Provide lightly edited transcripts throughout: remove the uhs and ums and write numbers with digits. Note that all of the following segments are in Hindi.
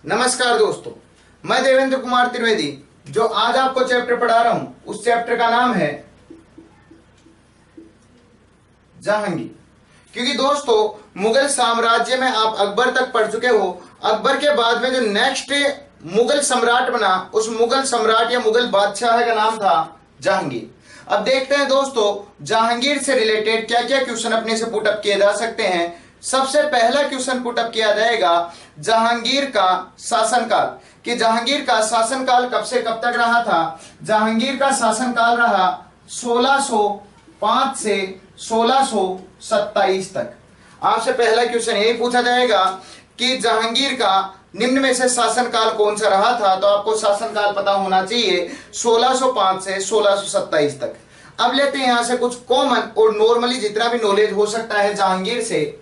नमस्कार दोस्तों, मैं देवेंद्र कुमार त्रिवेदी जो आज आपको चैप्टर पढ़ा रहा हूं उस चैप्टर का नाम है जहांगीर। क्योंकि दोस्तों मुगल साम्राज्य में आप अकबर तक पढ़ चुके हो। अकबर के बाद में जो नेक्स्ट मुगल सम्राट बना उस मुगल सम्राट या मुगल बादशाह का नाम था जहांगीर। अब देखते हैं दोस्तों जहांगीर से रिलेटेड क्या क्या क्वेश्चन अपने से पुटअप किए जा सकते हैं। सबसे पहला क्वेश्चन पुटअप किया जाएगा जहांगीर का शासनकाल, कि जहांगीर का शासनकाल कब से कब तक रहा था। जहांगीर का शासनकाल रहा 1605 से 1627 तक। आपसे पहला क्वेश्चन यही पूछा जाएगा कि जहांगीर का निम्न में से शासनकाल कौन सा रहा था, तो आपको शासनकाल पता होना चाहिए 1605 से 1627 तक। अब लेते हैं यहां से कुछ कॉमन और नॉर्मली जितना भी नॉलेज हो सकता है जहांगीर से।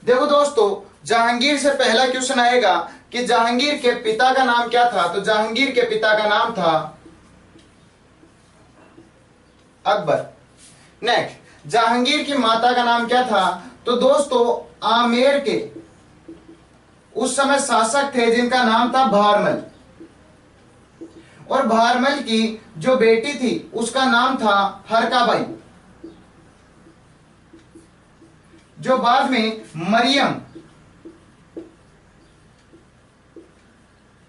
देखो दोस्तों, जहांगीर से पहला क्वेश्चन आएगा कि जहांगीर के पिता का नाम क्या था। तो जहांगीर के पिता का नाम था अकबर। नेक्स्ट, जहांगीर की माता का नाम क्या था। तो दोस्तों आमेर के उस समय शासक थे जिनका नाम था भारमल, और भारमल की जो बेटी थी उसका नाम था हरकाबाई, जो बाद में मरियम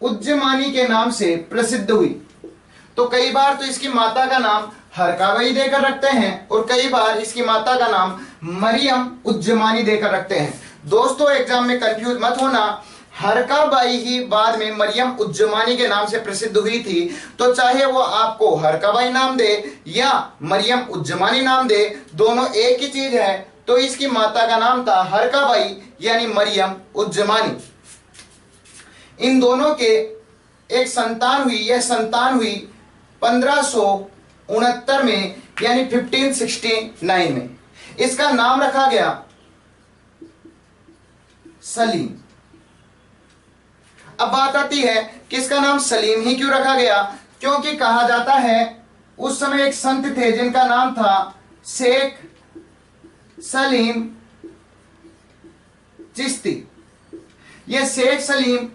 उज्जमानी के नाम से प्रसिद्ध हुई। तो कई बार तो इसकी माता का नाम हरकाबाई देकर रखते हैं और कई बार इसकी माता का नाम मरियम उज्जमानी देकर रखते हैं। दोस्तों एग्जाम में कंफ्यूज मत होना, हरकाबाई ही बाद में मरियम उज्जमानी के नाम से प्रसिद्ध हुई थी। तो चाहे वो आपको हरकाबाई नाम दे या मरियम उज्जमानी नाम दे, दोनों एक ही चीज है। तो इसकी माता का नाम था हरकाबाई यानी मरियम उज्जमानी। इन दोनों के एक संतान हुई, यह संतान हुई 1569 में यानी 1569 में। इसका नाम रखा गया सलीम। अब बात आती है कि इसका नाम सलीम ही क्यों रखा गया, क्योंकि कहा जाता है उस समय एक संत थे जिनका नाम था शेख सलीम चिश्ती। यह शेख सलीम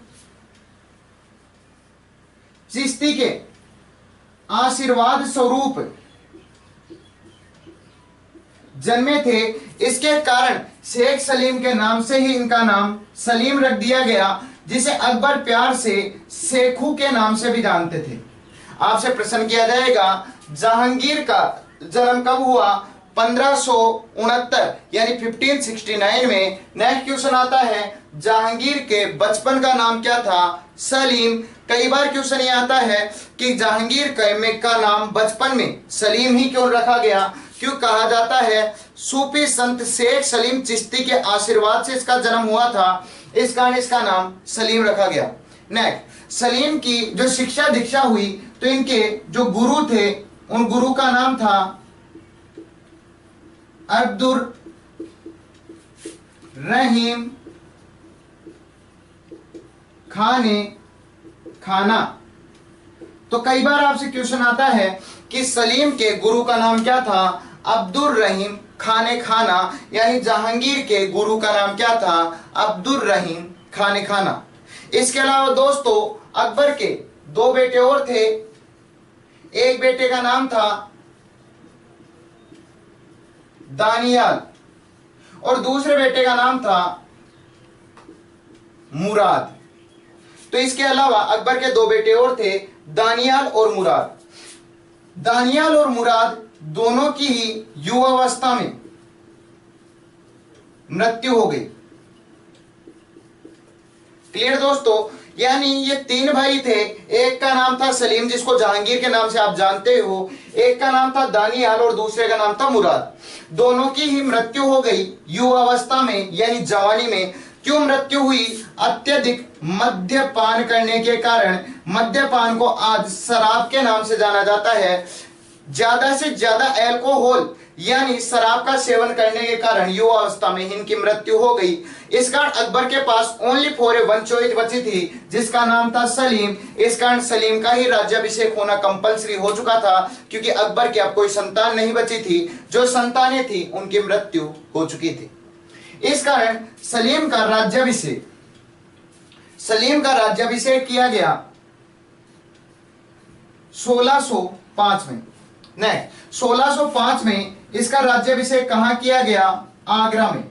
चिश्ती के आशीर्वाद स्वरूप जन्मे थे। इसके कारण शेख सलीम के नाम से ही इनका नाम सलीम रख दिया गया, जिसे अकबर प्यार से शेखू के नाम से भी जानते थे। आपसे प्रश्न किया जाएगा जहांगीर का जन्म कब हुआ। 1569 यानी 1569 में। नेक्स्ट क्वेश्चन आता है जहांगीर के बचपन का नाम क्या था। सलीम। कई बार क्वेश्चन ये आता है कि जहांगीर का नाम बचपन में सलीम ही क्यों रखा गया। क्यों कहा जाता है सूफी संत शेख सलीम चिश्ती के आशीर्वाद से इसका जन्म हुआ था, इस कारण इसका नाम सलीम रखा गया। नेक्स्ट, सलीम की जो शिक्षा दीक्षा हुई तो इनके जो गुरु थे उन गुरु का नाम था अब्दुर रहीम खाना। तो कई बार आपसे क्वेश्चन आता है कि सलीम के गुरु का नाम क्या था। अब्दुर रहीम खाना यानी जहांगीर के गुरु का नाम क्या था, अब्दुर रहीम खाना। इसके अलावा दोस्तों अकबर के दो बेटे और थे। एक बेटे का नाम था दानियाल और दूसरे बेटे का नाम था मुराद। तो इसके अलावा अकबर के दो बेटे और थे, दानियाल और मुराद। दानियाल और मुराद दोनों की ही युवावस्था में मृत्यु हो गई। क्लियर दोस्तों, यानी ये तीन भाई थे। एक का नाम था सलीम जिसको जहांगीर के नाम से आप जानते हो, एक का नाम था दानियाल और दूसरे का नाम था मुराद। दोनों की ही मृत्यु हो गई युवावस्था में यानी जवानी में। क्यों मृत्यु हुई? अत्यधिक मद्यपान करने के कारण। मद्यपान को आज शराब के नाम से जाना जाता है। ज्यादा से ज्यादा अल्कोहल यानी शराब का सेवन करने के कारण युवावस्था में इनकी मृत्यु हो गई। इस कारण अकबर के पास ओनली फॉर वन चॉइस बची थी जिसका नाम था सलीम। इस कारण सलीम का ही राज्याभिषेक होना कंपलसरी हो चुका था, क्योंकि अकबर की अब कोई संतान नहीं बची थी। जो संतानें थी उनकी मृत्यु हो चुकी थी। इस कारण सलीम का राज्याभिषेक किया गया 1605 में। नेक्स्ट 1605 में इसका राज्याभिषेक कहां किया गया? आगरा में।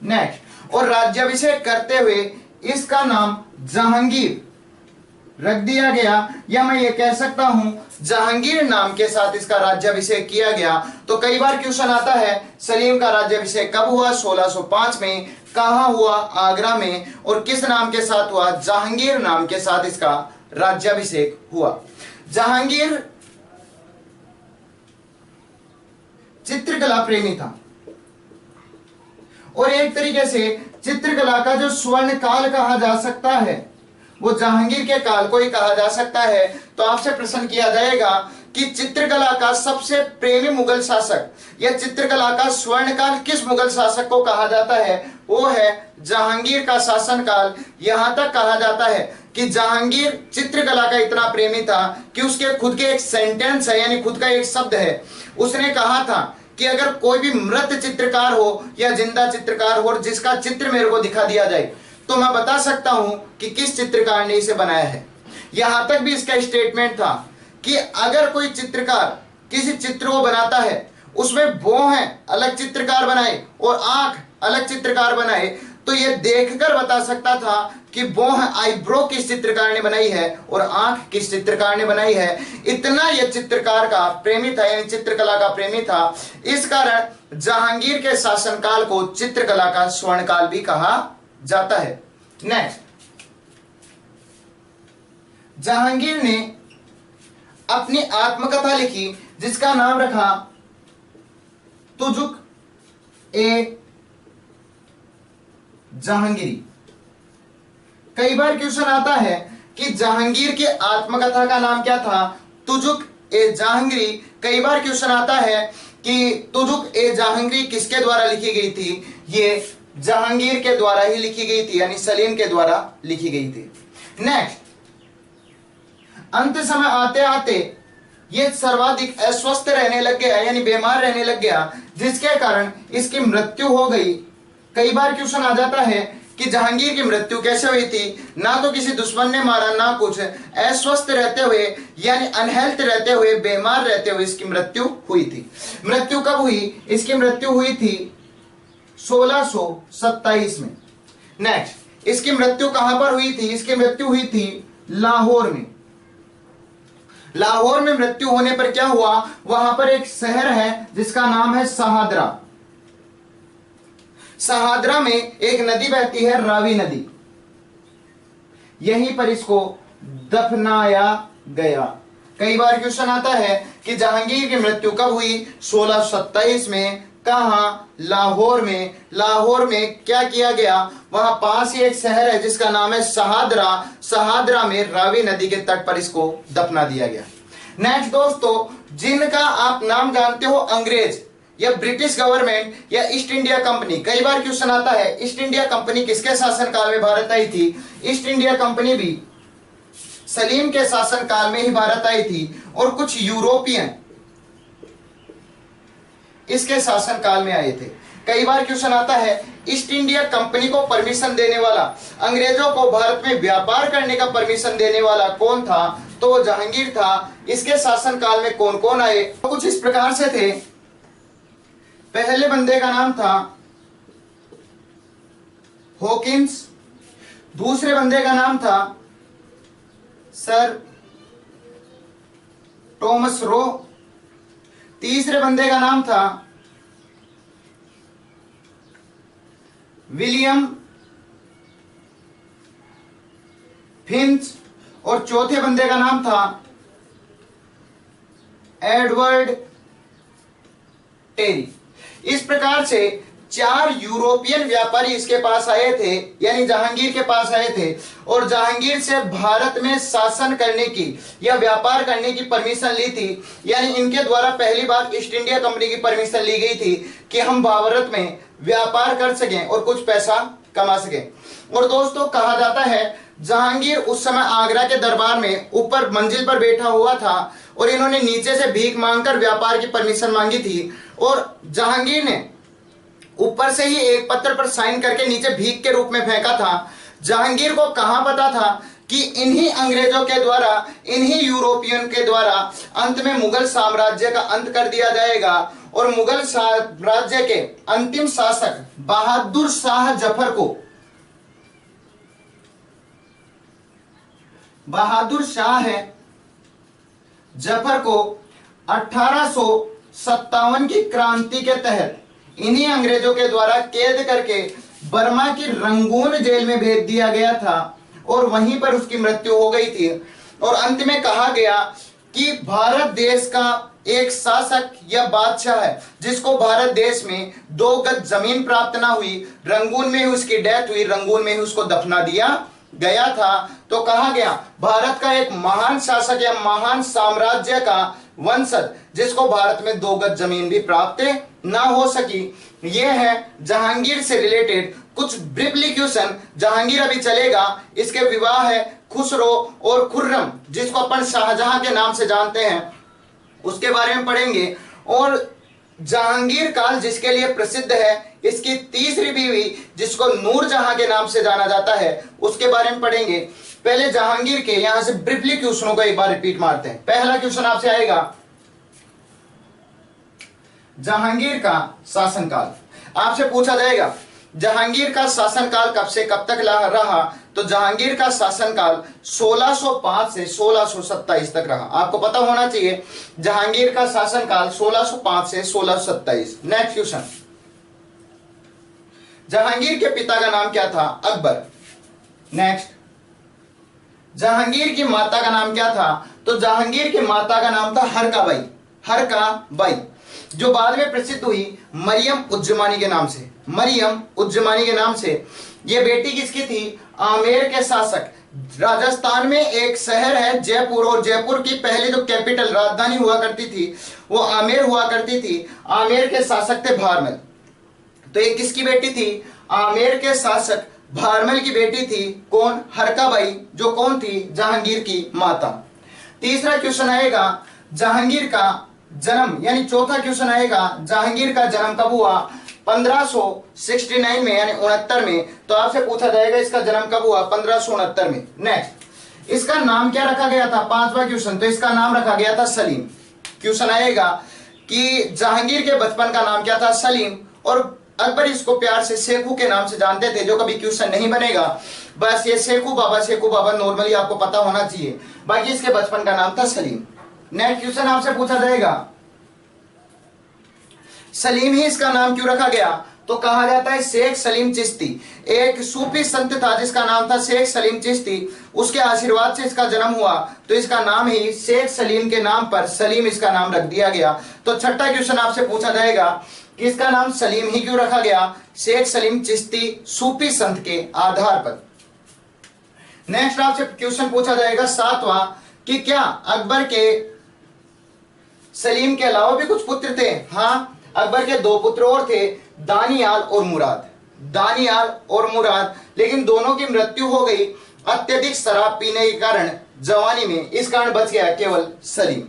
नेक्स्ट, और राज्याभिषेक करते हुए इसका नाम जहांगीर रख दिया गया, या मैं ये कह सकता हूं जहांगीर नाम के साथ इसका राज्याभिषेक किया गया। तो कई बार क्वेश्चन आता है सलीम का राज्याभिषेक कब हुआ? 1605 में। कहां हुआ? आगरा में। और किस नाम के साथ हुआ? जहांगीर नाम के साथ इसका राज्याभिषेक हुआ। जहांगीर चित्रकला प्रेमी था और एक तरीके से चित्रकला का जो स्वर्ण काल कहा जा सकता है वो जहांगीर के काल को ही कहा जा सकता है। तो आपसे प्रश्न किया जाएगा कि चित्रकला का सबसे प्रेमी मुगल शासक या चित्रकला का स्वर्ण काल किस मुगल शासक को कहा जाता है? वो है जहांगीर का शासनकाल। यहां तक कहा जाता है कि जहांगीर चित्रकला का इतना प्रेमी था कि उसके खुद के एक सेंटेंस है, यानी खुद का एक शब्द है। उसने कहा था कि अगर कोई भी मृत चित्रकार हो या जिंदा चित्रकार हो और जिसका चित्र मेरे को दिखा दिया जाए तो मैं बता सकता हूं कि किस चित्रकार ने इसे बनाया है। यहां तक भी इसका स्टेटमेंट था कि अगर कोई चित्रकार किसी चित्र को बनाता है, उसमें भौं है अलग चित्रकार बनाए और आंख अलग चित्रकार बनाए, तो यह देखकर बता सकता था कि भौं आईब्रो किस चित्रकार ने बनाई है और आंख किस चित्रकार ने बनाई है। इतना यह चित्रकार का प्रेमी था, यानी चित्रकला का प्रेमी था। इस कारण जहांगीर के शासनकाल को चित्रकला का स्वर्णकाल भी कहा जाता है। नेक्स्ट, जहांगीर ने अपनी आत्मकथा लिखी जिसका नाम रखा तुजुक ए जहांगीरी। कई बार क्वेश्चन आता है कि जहांगीर की आत्मकथा का नाम क्या था? तुजुक ए जहांगीरी। कई बार क्वेश्चन आता है कि तुजुक ए जहांगीरी किसके द्वारा लिखी गई थी? ये जहांगीर के द्वारा ही लिखी गई थी, यानी सलीम के द्वारा लिखी गई थी। नेक्स्ट, अंत समय आते आते ये सर्वाधिक अस्वस्थ रहने लग गया, यानी बीमार रहने लग गया, जिसके कारण इसकी मृत्यु हो गई। कई बार क्वेश्चन आ जाता है कि जहांगीर की मृत्यु कैसे हुई थी? ना तो किसी दुश्मन ने मारा, ना कुछ, अस्वस्थ रहते हुए यानी अनहेल्थ रहते हुए, बीमार रहते हुए इसकी मृत्यु हुई थी। मृत्यु कब हुई? इसकी मृत्यु हुई थी 1627 में। नेक्स्ट, इसकी मृत्यु कहां पर हुई थी? इसकी मृत्यु हुई थी लाहौर में। लाहौर में मृत्यु होने पर क्या हुआ? वहां पर एक शहर है जिसका नाम है शहादरा। शहादरा में एक नदी बहती है, रावी नदी। यहीं पर इसको दफनाया गया। कई बार क्वेश्चन आता है कि जहांगीर की मृत्यु कब हुई? 1627 में। कहां? लाहौर में। लाहौर में क्या किया गया? वहां पास ही एक शहर है जिसका नाम है शहादरा। शहादरा में रावी नदी के तट पर इसको दफना दिया गया। नेक्स्ट दोस्तों, जिनका आप नाम जानते हो, अंग्रेज या ब्रिटिश गवर्नमेंट या ईस्ट इंडिया कंपनी। कई बार क्वेश्चन आता है ईस्ट इंडिया कंपनी किसके शासनकाल में भारत आई थी? ईस्ट इंडिया कंपनी भी सलीम के शासनकाल में ही भारत आई थी और कुछ यूरोपियन इसके शासनकाल में आए थे। कई बार क्वेश्चन आता है ईस्ट इंडिया कंपनी को परमिशन देने वाला, अंग्रेजों को भारत में व्यापार करने का परमिशन देने वाला कौन था? तो वो जहांगीर था। इसके शासनकाल में कौन कौन आए? तो कुछ इस प्रकार से थे। पहले बंदे का नाम था हॉकिंस, दूसरे बंदे का नाम था सर टॉमस रो, तीसरे बंदे का नाम था विलियम फिंच और चौथे बंदे का नाम था एडवर्ड टेरी। इस प्रकार से 4 यूरोपियन व्यापारी इसके पास आए थे, यानी जहांगीर के पास आए थे और जहांगीर से भारत में शासन करने की या व्यापार करने की परमिशन ली थी। यानी इनके द्वारा पहली बार ईस्ट इंडिया कंपनी की परमिशन ली गई थी कि हम भारत में व्यापार कर सकें और कुछ पैसा कमा सकें। और दोस्तों, कहा जाता है जहांगीर उस समय आगरा के दरबार में ऊपर मंजिल पर बैठा हुआ था और इन्होंने नीचे से भीख मांगकर व्यापार की परमिशन मांगी थी और जहांगीर ने ऊपर से ही एक पत्थर पर साइन करके नीचे भीख के रूप में फेंका था। जहांगीर को कहां पता था कि इन्हीं अंग्रेजों के द्वारा, इन्हीं यूरोपियन के द्वारा अंत में मुगल साम्राज्य का अंत कर दिया जाएगा और मुगल साम्राज्य के अंतिम शासक बहादुर शाह जफर को, बहादुर शाह जफर को 1857 की क्रांति के तहत इन्हीं अंग्रेजों के द्वारा कैद करके बर्मा की रंगून जेल में भेज दिया गया था और वहीं पर उसकी मृत्यु हो गई थी। और अंत में कहा गया कि भारत देश का एक शासक या बादशाह है जिसको भारत देश में 2 गज जमीन प्राप्त ना हुई, रंगून में ही उसकी डेथ हुई, रंगून में ही उसको दफना दिया गया था। तो कहा गया भारत का एक महान शासक या महान साम्राज्य का वंशज जिसको भारत में 2 गज जमीन भी प्राप्त ना हो सकी। यह है जहांगीर से रिलेटेड कुछ ब्रीफली क्वेश्चन। जहांगीर अभी चलेगा, इसके विवाह है खुसरो और खुर्रम जिसको अपन शाहजहां के नाम से जानते हैं, उसके बारे में पढ़ेंगे। और जहांगीर काल जिसके लिए प्रसिद्ध है, इसकी तीसरी बीवी जिसको नूरजहां के नाम से जाना जाता है, उसके बारे में पढ़ेंगे। पहले जहांगीर के यहां से ब्रीफली क्वेश्चनों को एक बार रिपीट मारते हैं। पहला क्वेश्चन आपसे आएगा, जहांगीर का शासनकाल। आपसे पूछा जाएगा जहांगीर का शासनकाल कब से कब तक रहा, तो जहांगीर का शासनकाल 1605 से 1627 तक रहा। आपको पता होना चाहिए जहांगीर का शासनकाल 1605 से 1627। नेक्स्ट क्वेश्चन, जहांगीर के पिता का नाम क्या था? अकबर। नेक्स्ट, जहांगीर की माता का नाम क्या था? तो जहांगीर की माता का नाम था हरकाबाई, हरकाबाई, जो बाद में प्रसिद्ध हुई मरियम उज्जमानी के नाम से, मरियम उज्जमानी के नाम से। यह बेटी किसकी थी? आमेर के शासक। राजस्थान में एक शहर है जयपुर, और जयपुर की पहले जो कैपिटल राजधानी हुआ करती थी वो आमेर हुआ करती थी। आमेर के शासक थे भारमल। तो ये किसकी बेटी थी? आमेर के शासक भारमल की बेटी थी। कौन? हरकाबाई, जो कौन थी? जहांगीर की माता। तीसरा क्वेश्चन आएगा, जहांगीर का जन्म, यानी चौथा क्वेश्चन आएगा, जहांगीर का जन्म कब हुआ? 1569 में, यानी 69 में। तो आपसे पूछा जाएगा इसका जन्म कब हुआ? 1569 में। नेक्स्ट, इसका नाम क्या रखा गया था? पांचवा क्वेश्चन, तो इसका नाम रखा गया था सलीम। क्वेश्चन आएगा कि जहांगीर के बचपन का नाम क्या था? सलीम। और अकबर इसको प्यार से शेखू के नाम से जानते थे, जो कभी क्वेश्चन नहीं बनेगा। बस ये शेखू बाबा नॉर्मली आपको पता होना चाहिए। बाकी इसके बचपन का नाम था सलीम। नेक्स्ट क्वेश्चन आपसे पूछा जाएगा, सलीम ही इसका नाम क्यों रखा गया? तो कहा जाता है शेख सलीम चिश्ती, एक सूफी संत था जिसका नाम था शेख सलीम चिश्ती, उसके आशीर्वाद से इसका जन्म हुआ। तो इसका नाम ही शेख सलीम के नाम पर सलीम इसका नाम रख दिया गया। तो छठा क्वेश्चन आपसे पूछा जाएगा कि इसका नाम सलीम ही क्यों रखा गया? शेख सलीम चिश्ती सूफी संत के आधार पर। नेक्स्ट आपसे क्वेश्चन पूछा जाएगा सातवां, कि क्या अकबर के सलीम के अलावा भी कुछ पुत्र थे? हाँ, अकबर के 2 पुत्र और थे, दानियाल और मुराद, दानियाल और मुराद। लेकिन दोनों की मृत्यु हो गई अत्यधिक शराब पीने के कारण जवानी में, इस कारण बच गया केवल सलीम।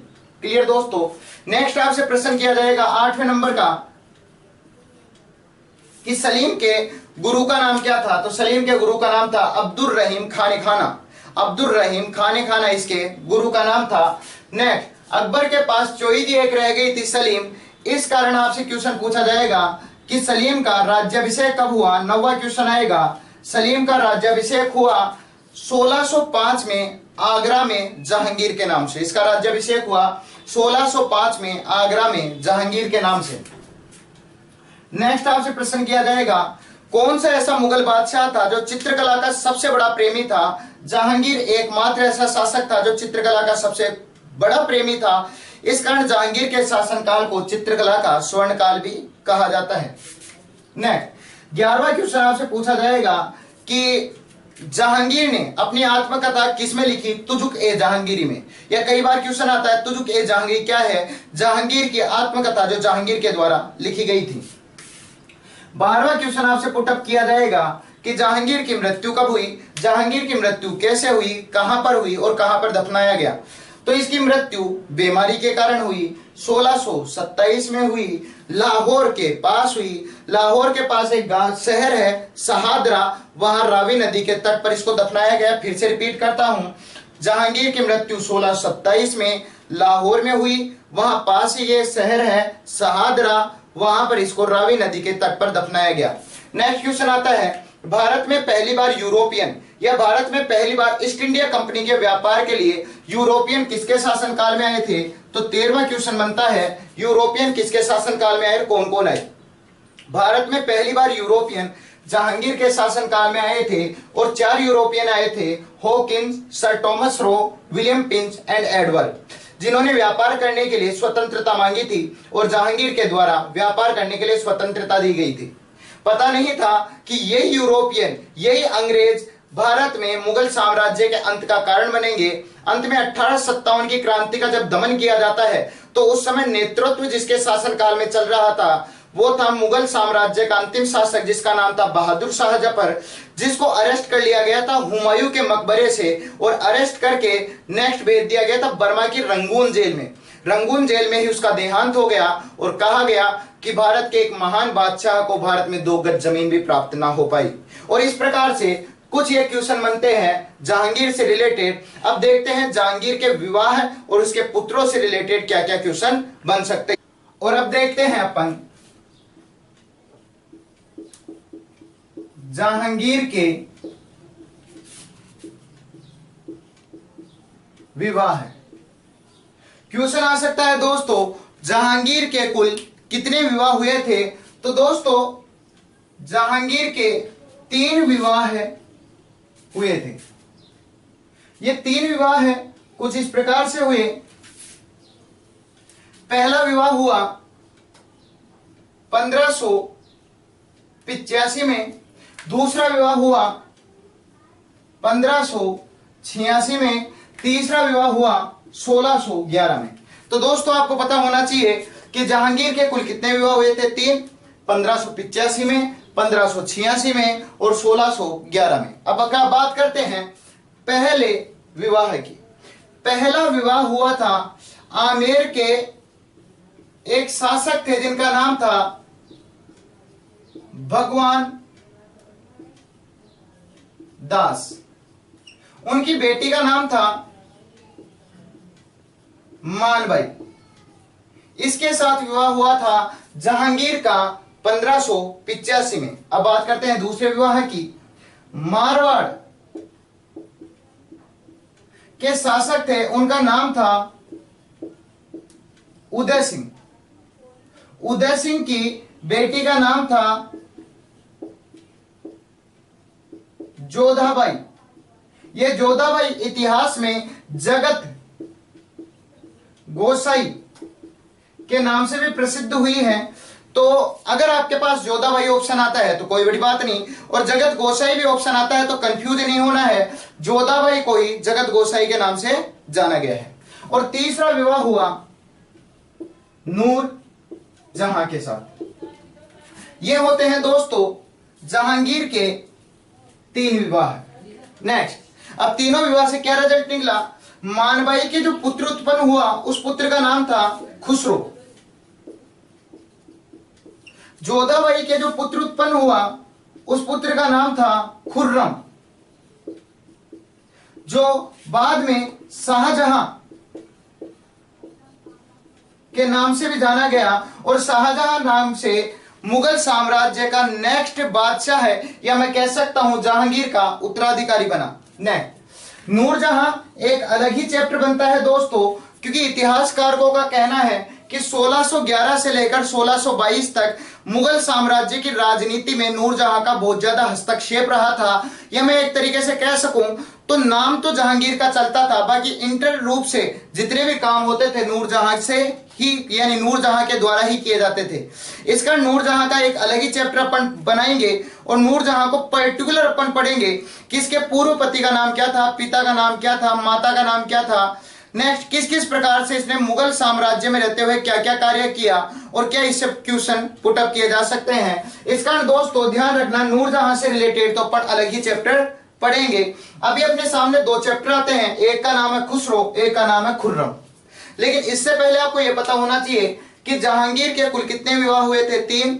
क्लियर दोस्तों? नेक्स्ट आपसे प्रश्न किया जाएगा 8वें नंबर का, कि सलीम के गुरु का नाम क्या था? तो सलीम के गुरु का नाम था अब्दुल रहीम खाने खाना, अब्दुल रहीम खाने खाना इसके गुरु का नाम था। नेक्स्ट, अकबर के पास चोरी एक रह गई थी सलीम, इस कारण आपसे क्वेश्चन पूछा जाएगा कि सलीम का राज्याभिषेक कब हुआ? 9वां क्वेश्चन आएगा, सलीम का राज्याभिषेक हुआ 1605 में आगरा में जहांगीर के नाम से। इसका राज्याभिषेक हुआ 1605 में आगरा में जहांगीर के नाम से। नेक्स्ट आपसे प्रश्न किया जाएगा, कौन सा ऐसा मुगल बादशाह था जो चित्रकला का सबसे बड़ा प्रेमी था? जहांगीर एकमात्र ऐसा शासक था जो चित्रकला का सबसे बड़ा प्रेमी था। इस कारण जहांगीर के शासनकाल को चित्रकला का स्वर्ण काल भी कहा जाता है। नेक्स्ट 11वां क्वेश्चन आपसे पूछा जाएगा कि जहांगीर ने अपनी आत्मकथा किसमें लिखी? तुजुक ए जहांगीरी में। या कई बार क्वेश्चन आता है तुजुक ए जहांगीर क्या है? जहांगीर की आत्मकथा जो जहांगीर के द्वारा लिखी गई थी। 12वां क्वेश्चन आपसे पुटअप किया जाएगा कि जहांगीर की मृत्यु कब हुई? जहांगीर की मृत्यु कैसे हुई, कहां पर हुई और कहां पर दफनाया गया? तो इसकी मृत्यु बीमारी के कारण हुई, 1627 में हुई। लाहौर के पास हुई। लाहौर के पास एक गांव शहर है सहादरा, वहां रावी नदी के तट पर इसको दफनाया गया। फिर से रिपीट करता हूं, जहांगीर की मृत्यु 1627 में लाहौर में हुई, वहां पास ही ये शहर है सहादरा, वहां पर इसको रावी नदी के तट पर दफनाया गया। नेक्स्ट क्वेश्चन आता है, भारत में पहली बार यूरोपियन या भारत में पहली बार ईस्ट इंडिया कंपनी के व्यापार के लिए यूरोपियन किसके शासनकाल में आए थे? तो 13वां क्वेश्चन बनता है, यूरोपियन किसके शासनकाल में आए, कौन कौन आए? भारत में पहली बार यूरोपियन जहांगीर के शासनकाल में आए थे और 4 यूरोपियन आए थे, Hawkins, sir Thomas Roe, William pinch and Edward, जिन्होंने व्यापार करने के लिए स्वतंत्रता मांगी थी और जहांगीर के द्वारा व्यापार करने के लिए स्वतंत्रता दी गई थी। पता नहीं था कि यही यूरोपियन, यही अंग्रेज भारत में मुगल साम्राज्य के अंत का कारण बनेंगे। अंत में 1857 की क्रांति का जब दमन किया जाता है तो उस समय नेतृत्व जिसके शासनकाल में चल रहा था वो था मुगल साम्राज्य का अंतिम शासक जिसका नाम था बहादुर शाह जफर, जिसको अरेस्ट कर लिया गया था हुमायूं के मकबरे से और अरेस्ट करके नेक्स्ट भेज दिया गया था बर्मा की रंगून जेल में। रंगून जेल में ही उसका देहांत हो गया और कहा गया कि भारत के एक महान बादशाह को भारत में 2 गज जमीन भी प्राप्त ना हो पाई। और इस प्रकार से कुछ ये क्वेश्चन बनते हैं जहांगीर से रिलेटेड। अब देखते हैं जहांगीर के विवाह और उसके पुत्रों से रिलेटेड क्या क्या क्वेश्चन बन सकते हैं। और अब देखते हैं अपन जहांगीर के विवाह। क्वेश्चन आ सकता है दोस्तों, जहांगीर के कुल कितने विवाह हुए थे? तो दोस्तों जहांगीर के 3 विवाह हुए थे। ये 3 विवाह है कुछ इस प्रकार से हुए। पहला विवाह हुआ 1585 में, दूसरा विवाह हुआ 1586 में, तीसरा विवाह हुआ 1611 में। तो दोस्तों आपको पता होना चाहिए कि जहांगीर के कुल कितने विवाह हुए थे? 3, 1585 में, 1586 में और 1611 में। अब अगर बात करते हैं पहले विवाह की। पहला विवाह हुआ था आमेर के एक शासक थे जिनका नाम था भगवान दास। उनकी बेटी का नाम था मानबाई। इसके साथ विवाह हुआ था जहांगीर का 1585 में। अब बात करते हैं दूसरे विवाह की। मारवाड़ के शासक थे, उनका नाम था उदय सिंह। उदय सिंह की बेटी का नाम था जोधाबाई। ये जोधाबाई इतिहास में जगत गोसाई के नाम से भी प्रसिद्ध हुई है। तो अगर आपके पास जोधाबाई ऑप्शन आता है तो कोई बड़ी बात नहीं, और जगत गोसाई भी ऑप्शन आता है तो कंफ्यूज नहीं होना है, जोधाबाई को ही जगत गोसाई के नाम से जाना गया है। और तीसरा विवाह हुआ नूर जहां के साथ। ये होते हैं दोस्तों जहांगीर के 3 विवाह। नेक्स्ट, अब तीनों विवाह से क्या रिजल्ट निकला? मानबाई के जो पुत्र उत्पन्न हुआ उस पुत्र का नाम था खुसरो। जोधाबाई के जो पुत्र उत्पन्न हुआ उस पुत्र का नाम था खुर्रम, जो बाद में शाहजहां के नाम से भी जाना गया। और शाहजहां नाम से मुगल साम्राज्य का नेक्स्ट बादशाह है, या मैं कह सकता हूं जहांगीर का उत्तराधिकारी बना। नेक्स्ट, नूरजहां एक अलग ही चैप्टर बनता है दोस्तों, क्योंकि इतिहासकारों का कहना है कि 1611 से लेकर 1622 तक मुगल साम्राज्य की राजनीति में नूरजहां का बहुत ज्यादा हस्तक्षेप रहा था। या मैं एक तरीके से कह सकूं तो नाम तो जहांगीर का चलता था, बाकी इंटर रूप से जितने भी काम होते थे नूरजहां से ही, यानी नूरजहां के द्वारा ही किए जाते थे। इसका नूरजहां का एक अलग ही चैप्टर अपन बनाएंगे और नूरजहां को पर्टिकुलर अपन पढ़ेंगे कि इसके पूर्व पति का नाम क्या था, पिता का नाम क्या था, माता का नाम क्या था। नेक्स्ट, किस किस प्रकार से इसने मुगल साम्राज्य में रहते हुए क्या क्या कार्य किया और क्या इससे क्वेश्चन पुटअप किए जा सकते हैं। इसका दोस्तों ध्यान रखना, नूरजहां से रिलेटेड तो अपन अलग ही चैप्टर पढ़ेंगे। अभी अपने सामने 2 चैप्टर आते हैं, एक का नाम है खुसरो, एक का नाम है खुर्रम। लेकिन इससे पहले आपको यह पता होना चाहिए कि जहांगीर के कुल कितने विवाह हुए थे? 3।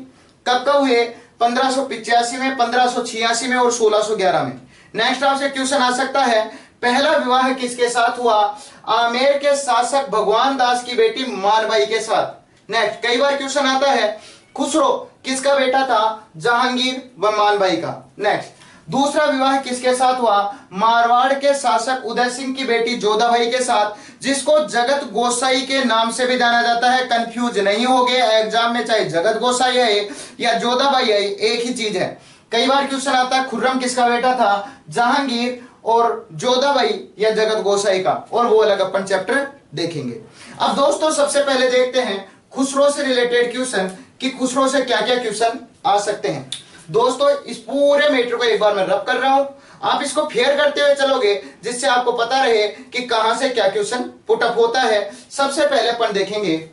कब कब हुए? 1585 में, 1586 में और 1611 में। नेक्स्ट आपसे क्वेश्चन आ सकता है, पहला विवाह किसके साथ हुआ? आमेर के शासक भगवान दास की बेटी मानबाई के साथ। नेक्स्ट, कई बार क्वेश्चन आता है, खुसरो किसका बेटा था? जहांगीर व मानबाई का। नेक्स्ट, दूसरा विवाह किसके साथ हुआ? मारवाड़ के शासक उदय सिंह की बेटी जोधाबाई के साथ, जिसको जगत गोसाई के नाम से भी जाना जाता है। कंफ्यूज नहीं हो गए एग्जाम में, चाहे जगत गोसाई है या जोधाबाई है, एक ही चीज है। कई बार क्वेश्चन आता है, खुर्रम किसका बेटा था? जहांगीर और जोधाबाई या जगत गोसाई का, और वो अलग अपन चैप्टर देखेंगे। अब दोस्तों सबसे पहले देखते हैं खुसरो से रिलेटेड क्वेश्चन कि खुसरो से क्या क्या क्वेश्चन आ सकते हैं। दोस्तों इस पूरे मैटर को एक बार मैं रब कर रहा हूं, आप इसको फेयर करते हुए चलोगे जिससे आपको पता रहे कि कहां से क्या क्वेश्चन पुटअप होता है। सबसे पहले अपन देखेंगे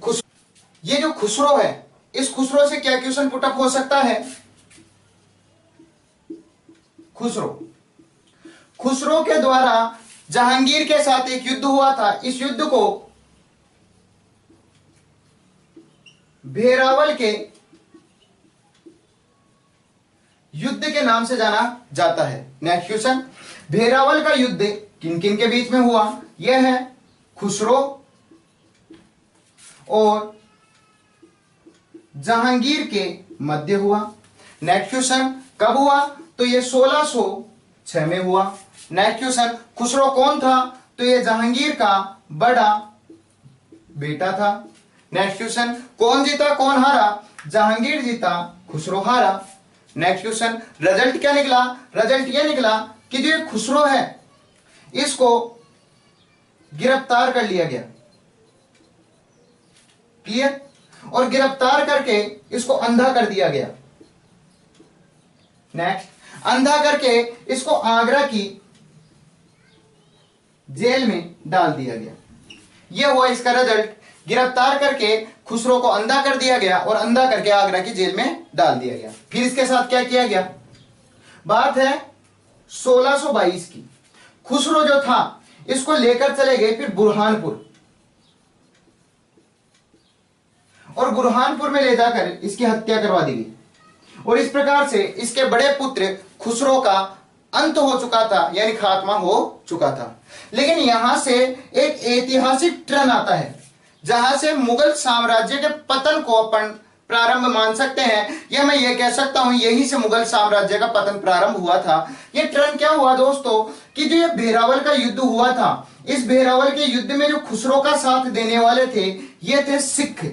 ये जो खुसरो है, इस खुसरो से क्या क्वेश्चन पुटअप हो सकता है? खुसरो के द्वारा जहांगीर के साथ एक युद्ध हुआ था। इस युद्ध को भेरावल के युद्ध के नाम से जाना जाता है। नेक्स्ट क्वेश्चन, भेरावल का युद्ध किन किन के बीच में हुआ? यह है खुसरो और जहांगीर के मध्य हुआ। नेक्स्ट क्वेश्चन, कब हुआ? तो यह 1606 में हुआ। नेक्स्ट क्वेश्चन, खुसरो कौन था? तो यह जहांगीर का बड़ा बेटा था। नेक्स्ट क्वेश्चन, कौन जीता कौन हारा? जहांगीर जीता, खुसरो हारा। नेक्स्ट क्वेश्चन, रिजल्ट क्या निकला? रिजल्ट यह निकला कि जो ये खुसरो है इसको गिरफ्तार कर लिया गया। क्लियर? और गिरफ्तार करके इसको अंधा कर दिया गया। नेक्स्ट, अंधा करके इसको आगरा की जेल में डाल दिया गया। यह हुआ इसका रिजल्ट। गिरफ्तार करके खुसरो को अंधा कर दिया गया और अंधा करके आगरा की जेल में डाल दिया गया। फिर इसके साथ क्या किया गया? बात है 1622 की। खुसरो जो था इसको लेकर चले गए फिर बुरहानपुर, और बुरहानपुर में ले जाकर इसकी हत्या करवा दी गई। और इस प्रकार से इसके बड़े पुत्र खुसरो का अंत हो चुका था, यानी खात्मा हो चुका था। लेकिन यहां से एक ऐतिहासिक टर्न आता है जहां से मुगल साम्राज्य के पतन को अपन प्रारंभ मान सकते हैं, या मैं ये कह सकता हूं यहीं से मुगल साम्राज्य का पतन प्रारंभ हुआ था। ये टर्न क्या हुआ दोस्तों कि जो ये भेरावल का युद्ध हुआ था, इस भेरावल के युद्ध में जो खुसरो का साथ देने वाले थे ये थे सिख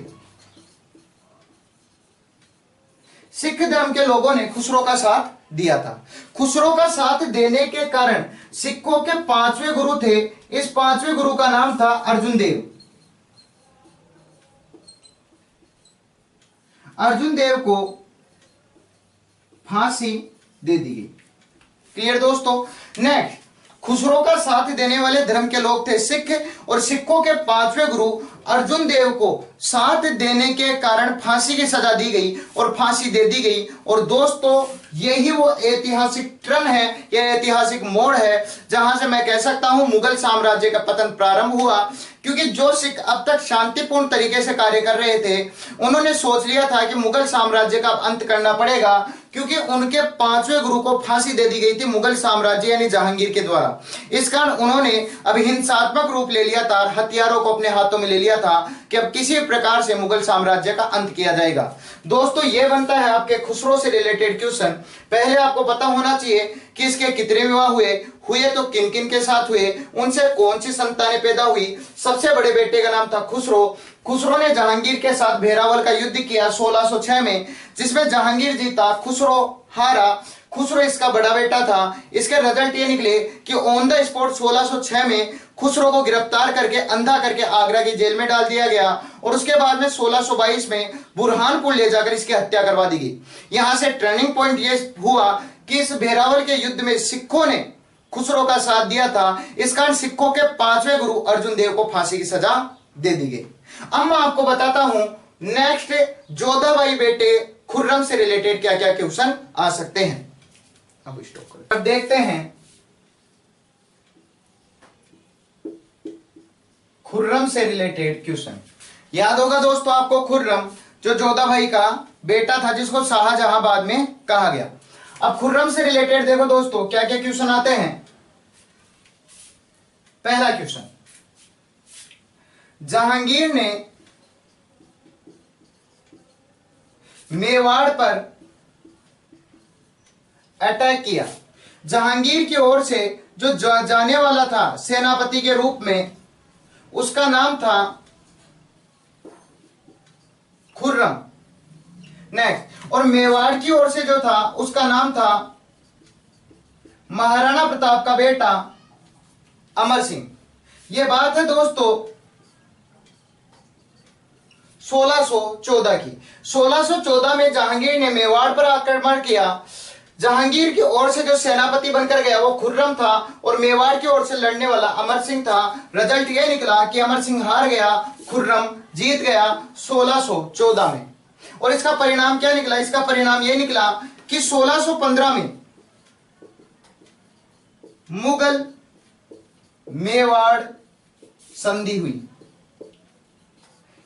धर्म के लोगों ने खुसरो का साथ दिया था। खुसरो का साथ देने के कारण सिखों के 5वें गुरु थे। इस 5वें गुरु का नाम था अर्जुन देव। अर्जुन देव को फांसी दे दी गई। क्लियर दोस्तों? नेक्स्ट, खुसरो का साथ देने वाले धर्म के लोग थे सिख, और सिखों के 5वें गुरु अर्जुन देव को साथ देने के कारण फांसी की सजा दी गई और फांसी दे दी गई। और दोस्तों यही वो ऐतिहासिक टर्न है, यह ऐतिहासिक मोड़ है जहां से मैं कह सकता हूं मुगल साम्राज्य का पतन प्रारंभ हुआ। क्योंकि जो सिख अब तक शांतिपूर्ण तरीके से कार्य कर रहे थे, उन्होंने सोच लिया था कि मुगल साम्राज्य का अंत करना पड़ेगा, क्योंकि उनके 5वें गुरु को फांसी दे दी गई थी मुगल साम्राज्य यानी जहांगीर के द्वारा। इस कारण उन्होंने अब हिंसात्मक रूप ले लिया था, हथियारों को अपने हाथों में ले लिया था कि अब किसी प्रकार से मुगल साम्राज्य का अंत किया जाएगा। दोस्तों ये बनता है आपके खुसरो से रिलेटेड क्वेश्चन। पहले आपको पता होना चाहिए कि इसके कितने विवाह हुए तो किन किन के साथ हुए, उनसे कौन सी संतानें पैदा हुई। सबसे बड़े बेटे का नाम था खुसरो। खुसरो ने जहांगीर के साथ भेरावल का युद्ध किया 1606 में, जिसमें जहांगीर जीता, खुसरो हारा। खुसरो इसका बड़ा बेटा था। इसके रिजल्ट ये निकले कि ऑन द स्पॉट 1606 में खुसरो को गिरफ्तार करके अंधा करके आगरा की जेल में डाल दिया गया, और उसके बाद में 1622 में बुरहानपुर ले जाकर इसकी हत्या करवा दी गई। यहां से टर्निंग पॉइंट ये हुआ कि इस भेरावल के युद्ध में सिखों ने खुसरो का साथ दिया था। इस कारण सिखों के 5वें गुरु अर्जुन देव को फांसी की सजा दे दी गई। अब मैं आपको बताता हूं नेक्स्ट जोधाबाई बेटे खुर्रम से रिलेटेड क्या क्या क्वेश्चन आ सकते हैं। अब स्टॉप करें। अब देखते हैं खुर्रम से रिलेटेड क्वेश्चन। याद होगा दोस्तों आपको खुर्रम जो जोधा भाई का बेटा था जिसको शाहजहां बाद में कहा गया। अब खुर्रम से रिलेटेड देखो दोस्तों क्या क्या क्वेश्चन आते हैं। पहला क्वेश्चन, जहांगीर ने मेवाड़ पर अटैक किया। जहांगीर की ओर से जो जाने वाला था सेनापति के रूप में उसका नाम था खुर्रम। नेक्स्ट, और मेवाड़ की ओर से जो था उसका नाम था महाराणा प्रताप का बेटा अमर सिंह। यह बात है दोस्तों 1614 की। 1614 में जहांगीर ने मेवाड़ पर आक्रमण किया। जहांगीर की ओर से जो सेनापति बनकर गया वो खुर्रम था और मेवाड़ की ओर से लड़ने वाला अमर सिंह था। रिजल्ट ये निकला कि अमर सिंह हार गया, खुर्रम जीत गया 1614 में। और इसका परिणाम क्या निकला? इसका परिणाम ये निकला कि 1615 में मुगल मेवाड़ संधि हुई।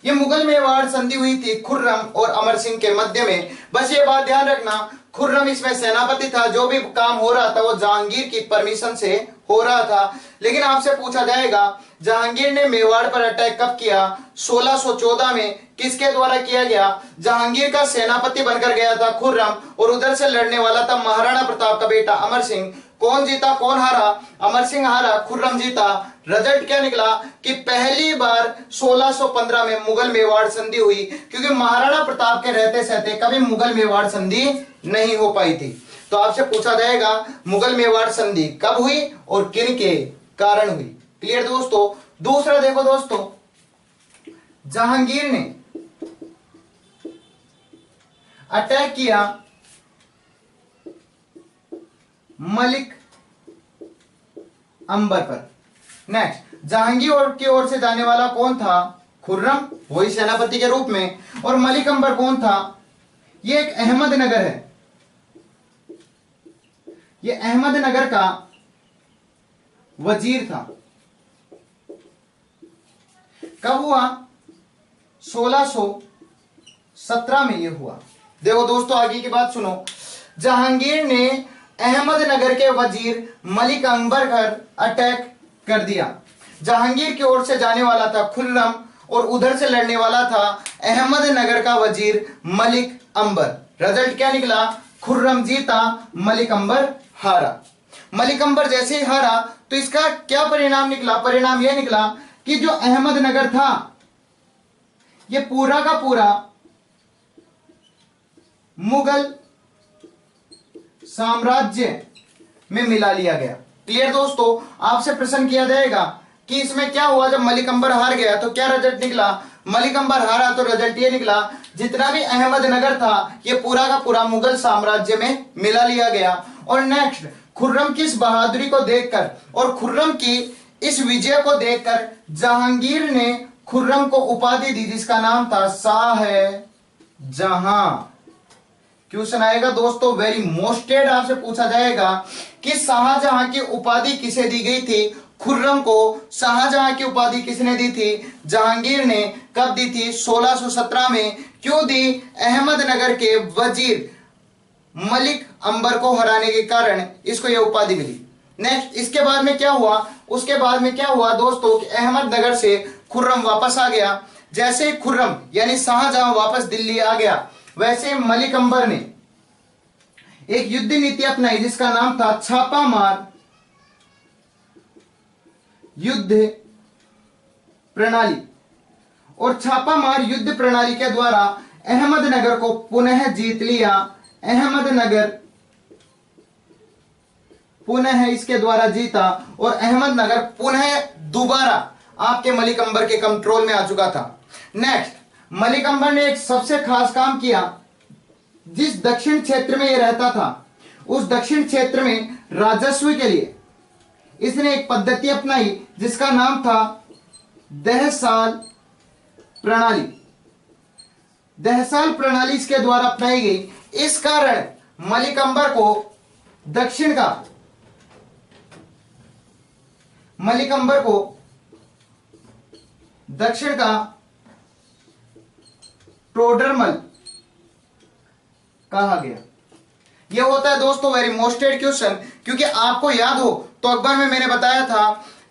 ये मुगल मेवाड़ संधि हुई थी खुर्रम और अमर सिंह के मध्य में। बस ये बात ध्यान रखना, खुर्रम इसमें सेनापति था, जो भी काम हो रहा था वो जहांगीर की परमिशन से हो रहा था। लेकिन आपसे पूछा जाएगा जहांगीर ने मेवाड़ पर अटैक कब किया? 1614 में। किसके द्वारा किया गया? जहांगीर का सेनापति बनकर गया था खुर्रम और उधर से लड़ने वाला था महाराणा प्रताप का बेटा अमर सिंह। कौन जीता कौन हारा? अमर सिंह हारा, खुर्रम जीता। रिजल्ट क्या निकला कि पहली बार 1615 में मुगल मेवाड़ संधि हुई, क्योंकि महाराणा प्रताप के रहते सहते कभी मुगल मेवाड़ संधि नहीं हो पाई थी। तो आपसे पूछा जाएगा मुगल मेवाड़ संधि कब हुई और किन के कारण हुई। क्लियर दोस्तों? दूसरा देखो दोस्तों, जहांगीर ने अटैक किया मलिक अंबर पर। नेक्स्ट, जहांगीर की ओर से जाने वाला कौन था? खुर्रम, वही सेनापति के रूप में। और मलिक अंबर कौन था? यह एक अहमदनगर है, यह अहमदनगर का वजीर था। कब हुआ? 1617 में यह हुआ। देखो दोस्तों आगे की बात सुनो। जहांगीर ने अहमदनगर के वजीर मलिक अंबर पर अटैक कर दिया। जहांगीर की ओर से जाने वाला था खुर्रम और उधर से लड़ने वाला था अहमदनगर का वजीर मलिक अंबर। रिजल्ट क्या निकला? खुर्रम जीता, मलिक अंबर हारा। मलिक अंबर जैसे ही हारा तो इसका क्या परिणाम निकला? परिणाम यह निकला कि जो अहमदनगर था यह पूरा का पूरा मुगल साम्राज्य में मिला लिया गया। क्लियर दोस्तों? आपसे प्रश्न किया जाएगा कि इसमें क्या हुआ जब मलिक अंबर हार गया, तो क्या रिजल्ट निकला? मलिक अंबर हारा तो रिजल्ट ये निकला जितना भी अहमदनगर था ये पूरा का पूरा मुगल साम्राज्य में मिला लिया गया। और नेक्स्ट, खुर्रम की इस बहादुरी को देखकर और खुर्रम की इस विजय को देखकर जहांगीर ने खुर्रम को उपाधि दी जिसका नाम था शाहजहां। क्वेश्चन आएगा दोस्तों वेरी मोस्टेड, आपसे पूछा जाएगा कि शाहजहां की उपाधि किसे दी गई थी? खुर्रम को शाहजहां की उपाधि किसने दी थी? जहांगीर ने। कब दी थी? 1617 में। क्यों दी? अहमदनगर के वजीर मलिक अंबर को हराने के कारण इसको यह उपाधि मिली। नेक्स्ट, इसके बाद में क्या हुआ? उसके बाद में क्या हुआ दोस्तों कि अहमदनगर से खुर्रम वापस आ गया। जैसे खुर्रम यानी शाहजहां वापस दिल्ली आ गया, वैसे मलिक अंबर ने एक युद्ध नीति अपनाई जिसका नाम था छापामार युद्ध प्रणाली। और छापामार युद्ध प्रणाली के द्वारा अहमदनगर को पुनः जीत लिया। अहमदनगर पुनः इसके द्वारा जीता और अहमदनगर पुनः दोबारा आपके मलिक अंबर के कंट्रोल में आ चुका था। नेक्स्ट, मलिक अंबर ने एक सबसे खास काम किया। जिस दक्षिण क्षेत्र में यह रहता था उस दक्षिण क्षेत्र में राजस्व के लिए इसने एक पद्धति अपनाई जिसका नाम था दहसाल प्रणाली। दहसाल प्रणाली इसके द्वारा अपनाई गई। इस कारण मलिक अंबर को दक्षिण का टोडरमल कहा गया। यह होता है दोस्तों वेरी मोस्टेड क्वेश्चन, क्योंकि आपको याद हो तो अकबर में मैंने बताया था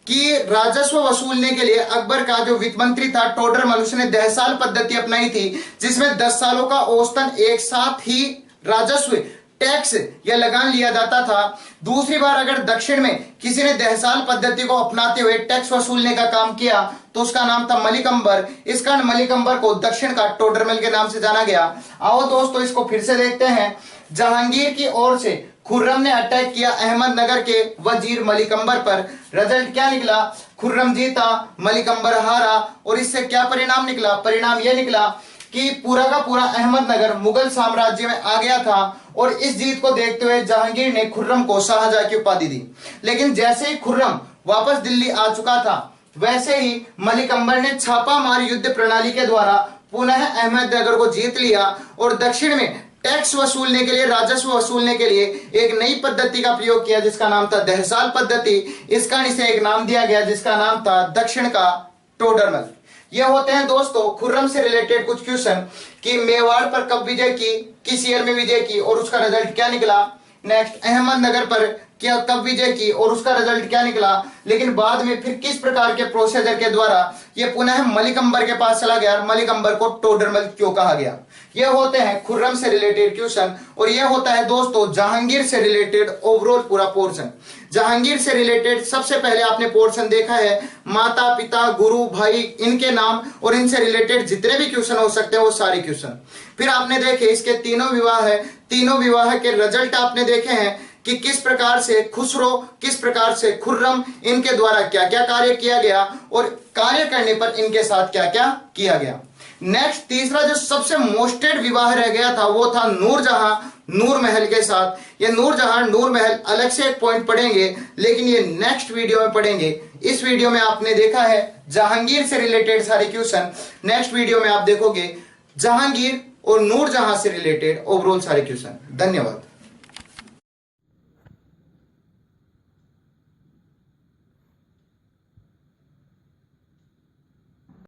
कि राजस्व वसूलने के लिए अकबर का जो वित्त मंत्री था टोडरमल, उसने दहसाल पद्धति अपनाई थी, जिसमें 10 सालों का औसतन एक साथ ही राजस्व टैक्स या लगान लिया जाता था। दूसरी बार अगर दक्षिण में किसी ने दहसाल पद्धति को अपनाते हुए टैक्स वसूलने का काम किया तो उसका नाम था मलिक अंबर। इस कारण मलिक अंबर को दक्षिण का टोडरमल के नाम से जाना गया। आओ दोस्तों इसको फिर से देखते हैं। जहांगीर की ओर से खुर्रम ने अटैक किया अहमदनगर के वजीर मलिक अंबर पर। रिजल्ट क्या निकला? खुर्रम जीता, मलिक अंबर हारा। और इससे क्या परिणाम निकला? परिणाम यह निकला कि पूरा का पूरा अहमदनगर मुगल साम्राज्य में आ गया था। और इस जीत को देखते हुए जहांगीर ने खुर्रम को शाहजहां की उपाधि दी। लेकिन जैसे ही खुर्रम वापस दिल्ली आ चुका था, वैसे ही मलिक अंबर ने छापामार युद्ध प्रणाली के द्वारा पुनः अहमदनगर को जीत लिया और दक्षिण में टैक्स वसूलने के लिए, राजस्व वसूलने के लिए एक नई पद्धति का प्रयोग किया जिसका नाम था दहसाल पद्धति। इस कारण इसे एक नाम दिया गया जिसका नाम था दक्षिण का टोडरमल। ये होते हैं दोस्तों खुर्रम से रिलेटेड कुछ क्वेश्चन कि मेवाड़ पर कब विजय की, किस ईयर में विजय की और उसका रिजल्ट क्या निकला। नेक्स्ट अहमदनगर पर क्या कब विजय की और उसका रिजल्ट क्या निकला। लेकिन बाद में फिर किस प्रकार के प्रोसीजर के द्वारा ये पुनः मलिक अंबर के पास चला गया, मलिक अंबर को टोडरमल क्यों कहा गया। ये होते हैं खुर्रम से रिलेटेड क्वेश्चन। और ये होता है दोस्तों जहांगीर से रिलेटेड ओवरऑल पूरा पोर्शन। जहांगीर से रिलेटेड सबसे पहले आपने पोर्शन देखा है माता पिता गुरु भाई इनके नाम और इनसे रिलेटेड जितने भी क्वेश्चन हो सकते हैं वो सारे क्वेश्चन। फिर आपने देखे इसके तीनों विवाह है, तीनों विवाह के रिजल्ट आपने देखे हैं कि किस प्रकार से खुसरो, किस प्रकार से खुर्रम, इनके द्वारा क्या क्या कार्य किया गया और कार्य करने पर इनके साथ क्या क्या किया गया। नेक्स्ट तीसरा जो सबसे मोस्टेड विवाह रह गया था वो था नूरजहां नूर महल के साथ। ये नूरजहां नूर महल अलग से एक पॉइंट पढ़ेंगे, लेकिन ये नेक्स्ट वीडियो में पढ़ेंगे। इस वीडियो में आपने देखा है जहांगीर से रिलेटेड सारे क्वेश्चन, नेक्स्ट वीडियो में आप देखोगे जहांगीर और नूरजहां से रिलेटेड ओवरऑल सारे क्वेश्चन। धन्यवाद।